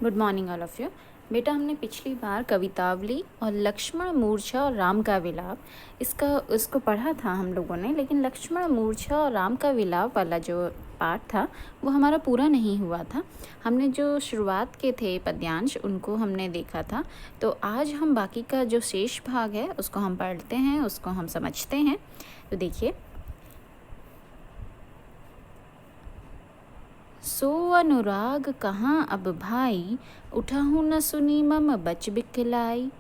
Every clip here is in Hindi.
Good morning all of you. बेटा, हमने पिछली बार कवितावली और लक्ष्मण मूर्छा और राम का विलाप इसको पढ़ा था हम लोगों ने, लेकिन लक्ष्मण मूर्छा और राम का विलाप वाला जो पाठ था वो हमारा पूरा नहीं हुआ था। हमने जो शुरुआत के थे पद्यांश उनको हमने देखा था, तो आज हम बाकी का जो शेष भाग है उसको हम पढ़ते हैं, उसको हम समझते हैं। तो देखिए, सो अनुराग कहाँ अब भाई, उठहु न सुनी मम बच बिकलाई।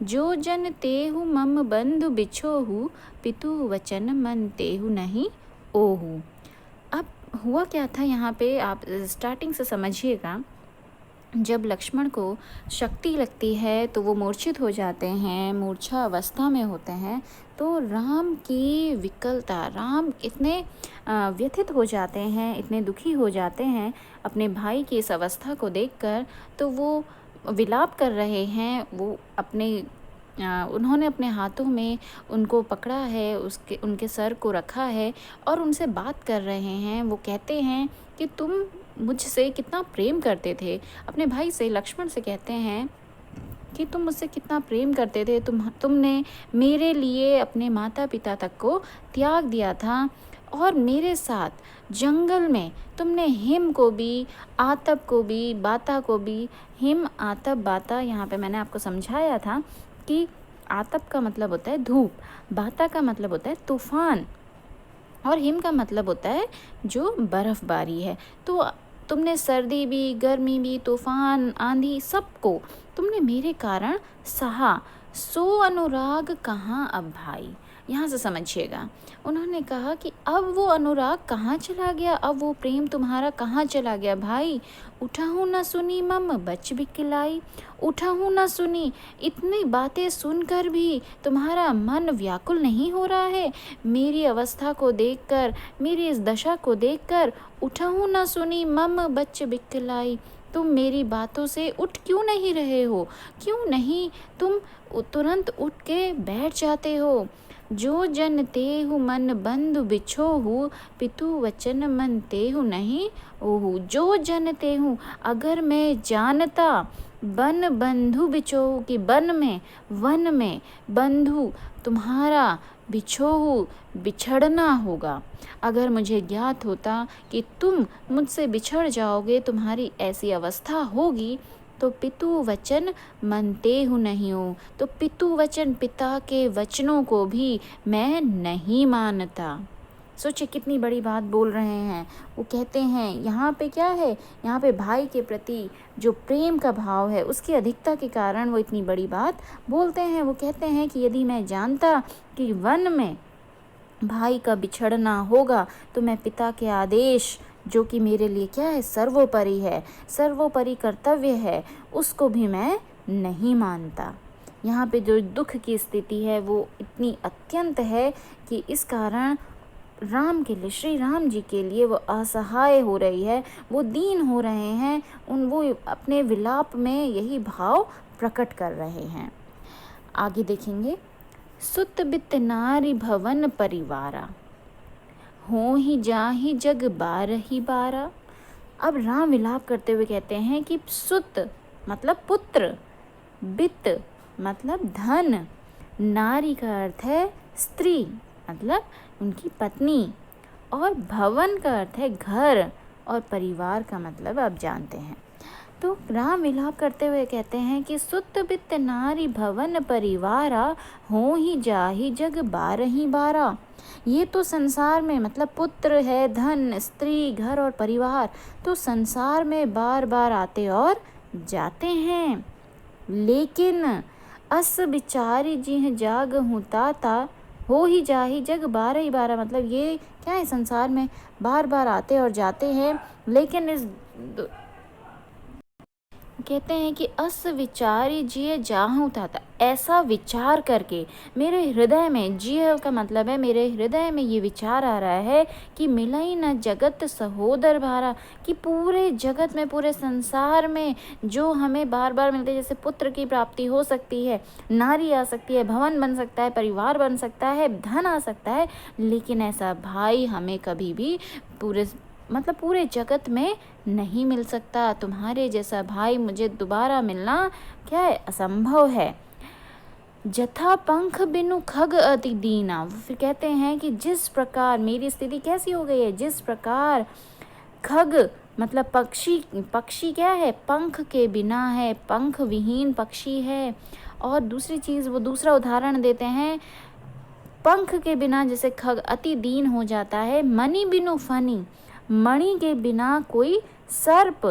जो जन तेहु मम बंधु बिछोहु, पितु वचन मन तेहु नहीं ओहु। अब हुआ क्या था यहाँ पे, आप स्टार्टिंग से समझिएगा। जब लक्ष्मण को शक्ति लगती है तो वो मूर्छित हो जाते हैं, मूर्छा अवस्था में होते हैं, तो राम की विकलता, राम इतने व्यथित हो जाते हैं, इतने दुखी हो जाते हैं अपने भाई की इस अवस्था को देखकर, तो वो विलाप कर रहे हैं। वो उन्होंने अपने हाथों में उनको पकड़ा है, उनके सर को रखा है और उनसे बात कर रहे हैं। वो कहते हैं कि तुम मुझसे कितना प्रेम करते थे। अपने भाई से, लक्ष्मण से कहते हैं कि तुम मुझसे कितना प्रेम करते थे, तुमने मेरे लिए अपने माता पिता तक को त्याग दिया था और मेरे साथ जंगल में तुमने हिम को भी, आतप को भी, बाता को भी, हिम आतप बाता, यहाँ पे मैंने आपको समझाया था कि आतप का मतलब होता है धूप, बाता का मतलब होता है तूफान और हिम का मतलब होता है जो बर्फ़बारी है। तो तुमने सर्दी भी, गर्मी भी, तूफान, आंधी, सबको तुमने मेरे कारण सहा। सो अनुराग कहाँ अब भाई, यहाँ से समझिएगा। उन्होंने कहा कि अब वो अनुराग कहाँ चला गया, अब वो प्रेम तुम्हारा कहाँ चला गया भाई। उठहु न सुनी मम बच बिकलाई। उठहु न सुनी, इतनी बातें सुनकर भी तुम्हारा मन व्याकुल नहीं हो रहा है मेरी अवस्था को देखकर, मेरी इस दशा को देखकर। उठहु न सुनी मम बच बिकलाई, तुम मेरी बातों से उठ क्यों नहीं रहे हो, क्यों नहीं तुम तुरंत उठ के बैठ जाते हो। जो जन तेहु मन बंधु बिछोहु, पितु वचन मन तेहु नहीं ओहु। जो जन तेहु, अगर मैं जानता बन बंधु बिछोहु, कि वन में बंधु तुम्हारा बिछोहु बिछड़ना होगा, अगर मुझे ज्ञात होता कि तुम मुझसे बिछड़ जाओगे, तुम्हारी ऐसी अवस्था होगी, तो पितु वचन मनते हूँ नहीं हो, तो पितु वचन, पिता के वचनों को भी मैं नहीं मानता। सोचिए कितनी बड़ी बात बोल रहे हैं। वो कहते हैं यहाँ पे क्या है, यहाँ पे भाई के प्रति जो प्रेम का भाव है उसकी अधिकता के कारण वो इतनी बड़ी बात बोलते हैं। वो कहते हैं कि यदि मैं जानता कि वन में भाई का बिछड़ना होगा, तो मैं पिता के आदेश, जो कि मेरे लिए क्या है, सर्वोपरि है, सर्वोपरि कर्तव्य है, उसको भी मैं नहीं मानता। यहाँ पे जो दुख की स्थिति है वो इतनी अत्यंत है कि इस कारण राम के लिए, श्री राम जी के लिए वो असहाय हो रही है, वो दीन हो रहे हैं। वो अपने विलाप में यही भाव प्रकट कर रहे हैं। आगे देखेंगे, सुत बित नारी भवन परिवारा, हो ही जाहि जग बारही बारा। अब राम विलाप करते हुए कहते हैं कि सुत मतलब पुत्र, बित मतलब धन, नारी का अर्थ है स्त्री मतलब उनकी पत्नी, और भवन का अर्थ है घर, और परिवार का मतलब आप जानते हैं। तो राम विलाप करते हुए कहते हैं कि सुत बित नारी भवन परिवारा, हो ही जाहि जग बारही बारा। ये तो संसार में मतलब पुत्र है, धन, स्त्री, घर और परिवार, तो संसार में बार बार आते और जाते हैं। लेकिन अस बिचारी जिह जाग हूँ ताता, हो ही जाहि जग बारही बारा, मतलब ये क्या है, संसार में बार बार आते और जाते हैं, लेकिन इस कहते हैं कि अस विचारी जिय जाहूँ था, ऐसा विचार करके मेरे हृदय में, जिय का मतलब है मेरे हृदय में ये विचार आ रहा है कि मिलई न जगत सहोदर भारा, कि पूरे जगत में, पूरे संसार में जो हमें बार बार मिलते, जैसे पुत्र की प्राप्ति हो सकती है, नारी आ सकती है, भवन बन सकता है, परिवार बन सकता है, धन आ सकता है, लेकिन ऐसा भाई हमें कभी भी पूरे मतलब पूरे जगत में नहीं मिल सकता। तुम्हारे जैसा भाई मुझे दोबारा मिलना क्या है, असंभव है। जथा पंख बिनु खग अति दीना, फिर कहते हैं कि जिस प्रकार मेरी स्थिति कैसी हो गई है, जिस प्रकार खग मतलब पक्षी क्या है, पंख के बिना है, पंख विहीन पक्षी है। और दूसरी चीज़ वो दूसरा उदाहरण देते हैं, पंख के बिना जैसे खग अति दीन हो जाता है। मणि बिनु फनी, मणि के बिना कोई सर्प।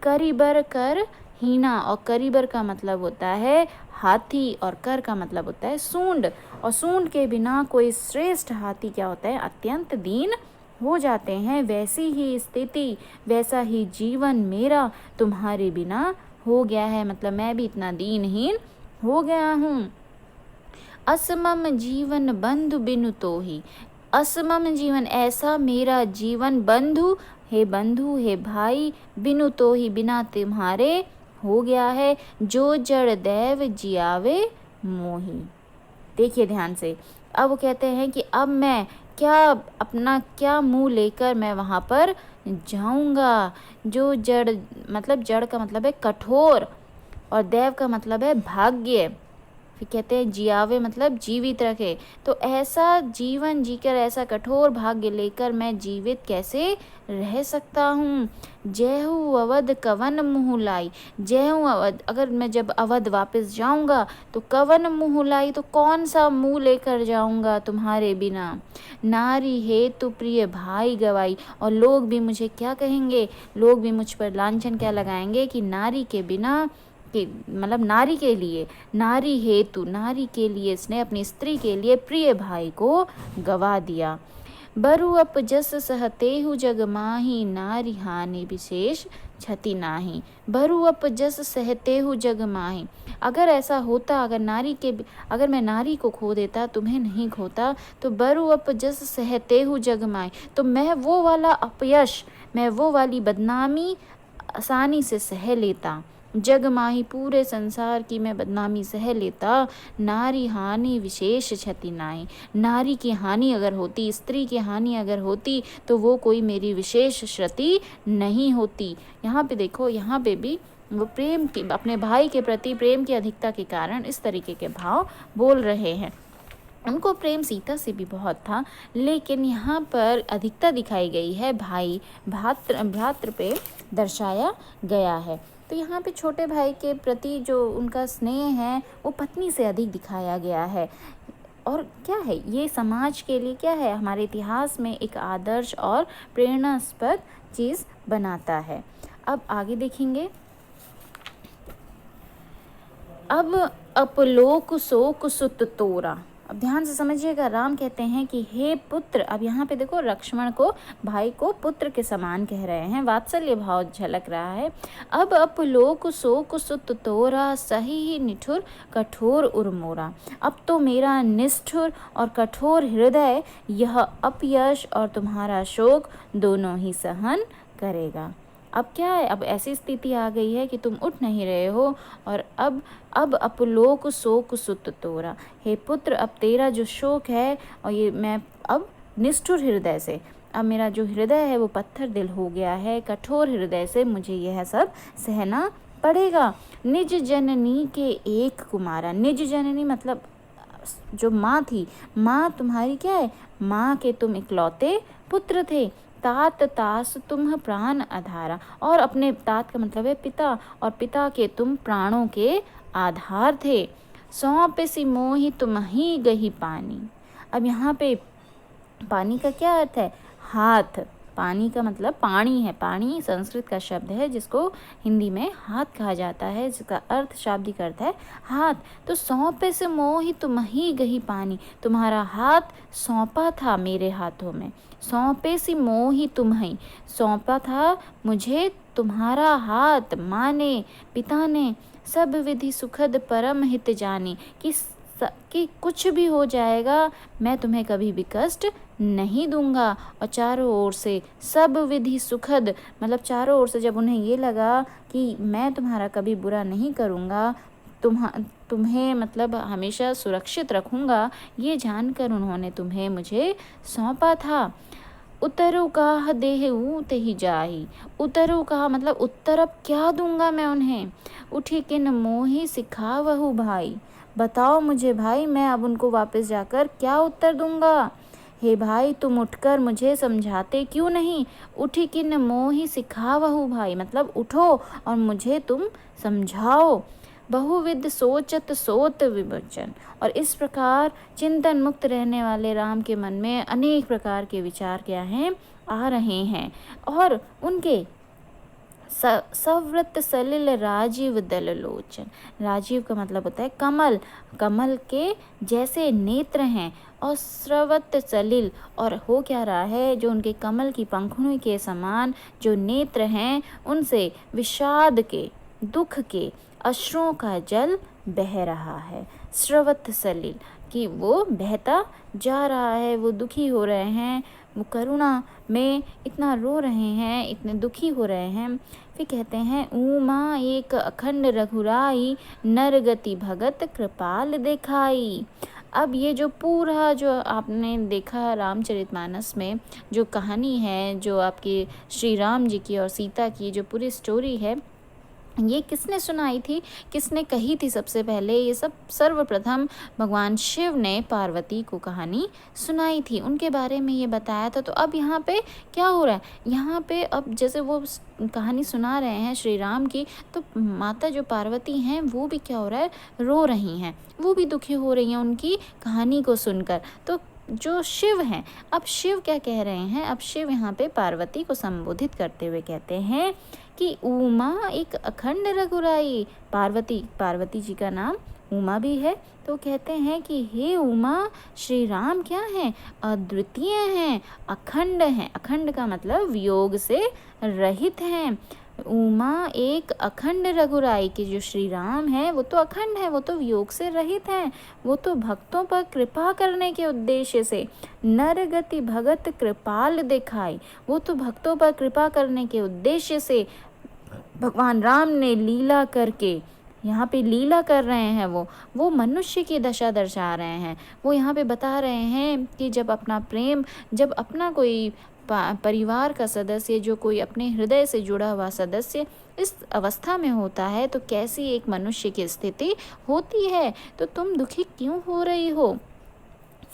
करिबर कर हीना, और करिबर का मतलब होता है हाथी, और कर का मतलब होता है सूंड, और सूंड के बिना कोई श्रेष्ठ हाथी क्या होता है, अत्यंत दीन हो जाते हैं। वैसी ही स्थिति, वैसा ही जीवन मेरा तुम्हारे बिना हो गया है, मतलब मैं भी इतना दीनहीन हो गया हूँ। असमम जीवन बंधु बिनु तो ही, असमम जीवन ऐसा मेरा जीवन, बंधु हे भाई, बिनु तो ही बिना तुम्हारे हो गया है। जो जड़ दैव जियावे मोही। देखिए ध्यान से, अब वो कहते हैं कि अब मैं क्या अपना क्या मुंह लेकर मैं वहाँ पर जाऊँगा। जो जड़ मतलब जड़ का मतलब है कठोर, और दैव का मतलब है भाग्य। फिर कहते हैं जियावे मतलब जीवित रखे। तो ऐसा जीवन जीकर, ऐसा कठोर भाग्य लेकर मैं जीवित कैसे रह सकता हूँ। जयहु अवध कवन मुँह लाई, जयहु अवध, अगर मैं जब अवध वापस जाऊँगा तो कवन मुँह लाई, तो कौन सा मुँह लेकर जाऊँगा तुम्हारे बिना। नारी हेतु प्रिय भाई गवाई, और लोग भी मुझे क्या कहेंगे, लोग भी मुझ पर लांछन क्या लगाएंगे कि नारी के बिना कि मतलब नारी के लिए, नारी हेतु, नारी के लिए इसने अपनी स्त्री के लिए प्रिय भाई को गवा दिया। बरु अप जस सहतेहु जग माही, नारी हानि विशेष क्षति नाही। बरु अप जस सहतेहु जग माही, अगर ऐसा होता, अगर मैं नारी को खो देता, तुम्हें नहीं खोता, तो बरु अप जस सहतेहु जग माही, तो मैं वो वाला अपयश, मैं वो वाली बदनामी आसानी से सह लेता। जग माही, पूरे संसार की मैं बदनामी सह लेता। नारी हानि विशेष क्षति नाई, नारी की हानि अगर होती, स्त्री की हानि अगर होती, तो वो कोई मेरी विशेष क्षति नहीं होती। यहाँ पे देखो, यहाँ पे भी वो प्रेम की, अपने भाई के प्रति प्रेम की अधिकता के कारण इस तरीके के भाव बोल रहे हैं। उनको प्रेम सीता से भी बहुत था, लेकिन यहाँ पर अधिकता दिखाई गई है भाई भ्रातृ पे दर्शाया गया है। तो यहाँ पे छोटे भाई के प्रति जो उनका स्नेह है वो पत्नी से अधिक दिखाया गया है। और क्या है ये समाज के लिए, क्या है हमारे इतिहास में एक आदर्श और प्रेरणास्पद चीज़ बनाता है। अब आगे देखेंगे। अब अपलोक शोक सुत तोरा, अब ध्यान से समझिएगा। राम कहते हैं कि हे पुत्र, अब यहाँ पे देखो लक्ष्मण को, भाई को पुत्र के समान कह रहे हैं, वात्सल्य भाव झलक रहा है। अब अपलोक शोक सुत तोरा, सही निठुर कठोर उर्मोरा, अब तो मेरा निष्ठुर और कठोर हृदय यह अपयश और तुम्हारा शोक दोनों ही सहन करेगा। अब क्या है, अब ऐसी स्थिति आ गई है कि तुम उठ नहीं रहे हो, और अब अपलोक शोक सुत तोरा, हे पुत्र अब तेरा जो शोक है, और ये मैं अब निष्ठुर हृदय से, अब मेरा जो हृदय है वो पत्थर दिल हो गया है, कठोर हृदय से मुझे यह सब सहना पड़ेगा। निज जननी के एक कुमारा, निज जननी मतलब जो माँ थी, माँ तुम्हारी क्या है, माँ के तुम इकलौते पुत्र थे। तात तास तुम प्राण आधारा, और अपने तात का मतलब है पिता, और पिता के तुम प्राणों के आधार थे। सौंप सी मोहि तुम ही गही पानी, अब यहाँ पे पानी का क्या अर्थ है, हाथ। पानी का मतलब पानी है, पानी संस्कृत का शब्द है जिसको हिंदी में हाथ कहा जाता है, जिसका अर्थ शाब्दिक अर्थ है हाथ। तो सौंपे से मोहि तुम ही गही पानी, तुम्हारा हाथ सौंपा था मेरे हाथों में। सौंपे सी मोहि तुम ही, सौंपा था मुझे तुम्हारा हाथ, माँ ने, पिता ने। सब विधि सुखद परम हित जानी, कि कुछ भी हो जाएगा मैं तुम्हें कभी भी कष्ट नहीं दूंगा। और चारों ओर से सब विधि सुखद मतलब चारों ओर से जब उन्हें ये लगा कि मैं तुम्हारा कभी बुरा नहीं करूंगा, तुम्हें मतलब हमेशा सुरक्षित रखूंगा, ये जानकर उन्होंने तुम्हें मुझे सौंपा था। उतरु काह देहु तेहि जाहि। उतरु कहा मतलब उत्तर अब क्या दूंगा मैं उन्हें। उठी किन मोहि सिखावहु भाई। बताओ मुझे भाई, मैं अब उनको वापस जाकर क्या उत्तर दूंगा। हे भाई, तुम उठकर मुझे समझाते क्यों नहीं। उठी किन मोहि सिखावहु भाई, मतलब उठो और मुझे तुम समझाओ। बहुविध सोचत सोत विमोचन। और इस प्रकार चिंतन मुक्त रहने वाले राम के मन में अनेक प्रकार के विचार क्या हैं, आ रहे हैं। और उनके सव्रत सलिल राजीव दल लोचन। राजीव का मतलब होता है कमल, कमल के जैसे नेत्र हैं। और स्रवत सलिल, और हो क्या रहा है, जो उनके कमल की पंखुड़ी के समान जो नेत्र हैं, उनसे विषाद के, दुख के अश्रुओं का जल बह रहा है। स्रवत सलिल कि वो बहता जा रहा है, वो दुखी हो रहे हैं, वो करुणा में इतना रो रहे हैं, इतने दुखी हो रहे हैं। फिर कहते हैं उमा एक अखंड रघुराई, नरगति भगत कृपाल दिखाई। अब ये जो पूरा जो आपने देखा रामचरितमानस में जो कहानी है, जो आपके श्री राम जी की और सीता की जो पूरी स्टोरी है, ये किसने सुनाई थी, किसने कही थी सबसे पहले। ये सब सर्वप्रथम भगवान शिव ने पार्वती को कहानी सुनाई थी, उनके बारे में ये बताया था। तो अब यहाँ पे क्या हो रहा है, यहाँ पे अब जैसे वो कहानी सुना रहे हैं श्री राम की, तो माता जो पार्वती हैं वो भी क्या हो रहा है, रो रही हैं, वो भी दुखी हो रही हैं उनकी कहानी को सुनकर। तो जो शिव हैं, अब शिव क्या कह रहे हैं, अब शिव यहाँ पे पार्वती को संबोधित करते हुए कहते हैं कि उमा एक अखंड रघुराई। पार्वती जी का नाम उमा भी है। तो कहते हैं कि हे उमा, श्री राम क्या हैं, अद्वितीय हैं, अखंड हैं। अखंड का मतलब वियोग से रहित हैं। उमा एक अखंड रघुराई के जो श्री राम है वो तो अखंड है, वो तो वियोग से रहित हैं, वो तो भक्तों पर कृपा करने के उद्देश्य से नरगति भगत कृपाल दिखाई, वो तो भक्तों पर कृपा करने के उद्देश्य से भगवान राम ने लीला करके, यहाँ पे लीला कर रहे हैं, वो मनुष्य की दशा दर्शा रहे हैं। वो यहाँ पे बता रहे हैं कि जब अपना प्रेम, जब अपना कोई परिवार का सदस्य, जो कोई अपने हृदय से जुड़ा हुआ सदस्य इस अवस्था में होता है, तो कैसी एक मनुष्य की स्थिति होती है। तो तुम दुखी क्यों हो रही हो।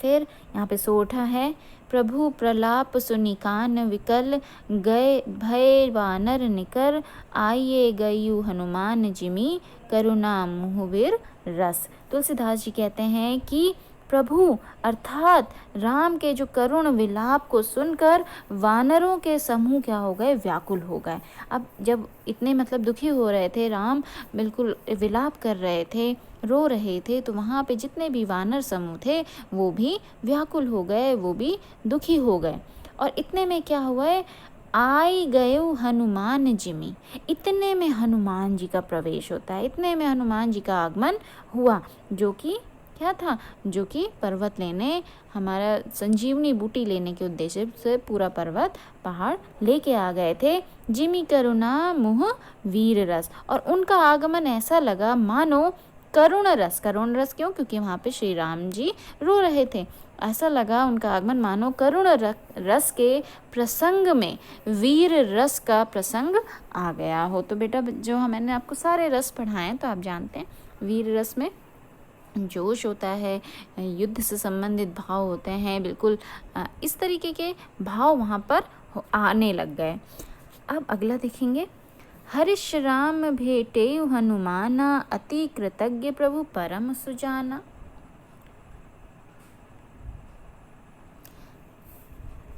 फिर यहाँ पे सोठा है, प्रभु प्रलाप सुनि कान विकल, गए भय वानर निकर, आइए गयु हनुमान जिमी, करुणा मुहुवीर रस। तुलसीदास जी कहते हैं कि प्रभु अर्थात राम के जो करुण विलाप को सुनकर वानरों के समूह क्या हो गए, व्याकुल हो गए। अब जब इतने मतलब दुखी हो रहे थे, राम बिल्कुल विलाप कर रहे थे, रो रहे थे, तो वहाँ पे जितने भी वानर समूह थे वो भी व्याकुल हो गए, वो भी दुखी हो गए। और इतने में क्या हुआ है, आई गए हनुमान जिमी, इतने में हनुमान जी का प्रवेश होता है, इतने में हनुमान जी का आगमन हुआ, जो कि क्या था, जो कि पर्वत लेने, हमारा संजीवनी बूटी लेने के उद्देश्य से पूरा पर्वत पहाड़ लेके आ गए थे। जिमी करुणा मुह वीर रस, और उनका आगमन ऐसा लगा मानो करुण रस। करुण रस क्यों, क्योंकि वहाँ पे श्री राम जी रो रहे थे। ऐसा लगा उनका आगमन मानो करुण रस के प्रसंग में वीर रस का प्रसंग आ गया हो। तो बेटा जो मैंने आपको सारे रस पढ़ाए हैं तो आप जानते हैं, वीर रस में जोश होता है, युद्ध से संबंधित भाव होते हैं, बिल्कुल इस तरीके के भाव वहाँ पर आने लग गए। अब अगला देखेंगे, हरिश राम भेटे हनुमाना, अति कृतज्ञ प्रभु परम सुजाना।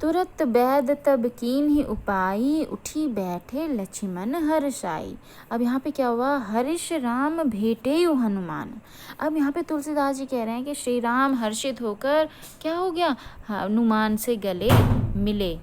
तुरत बैद तब कीन्ही उपाई, उठी बैठे लक्ष्मण हर्षाई। अब यहाँ पे क्या हुआ, हरिश राम भेटे हनुमान। अब यहाँ पे तुलसीदास जी कह रहे हैं कि श्री राम हर्षित होकर क्या हो गया, हनुमान से गले मिले।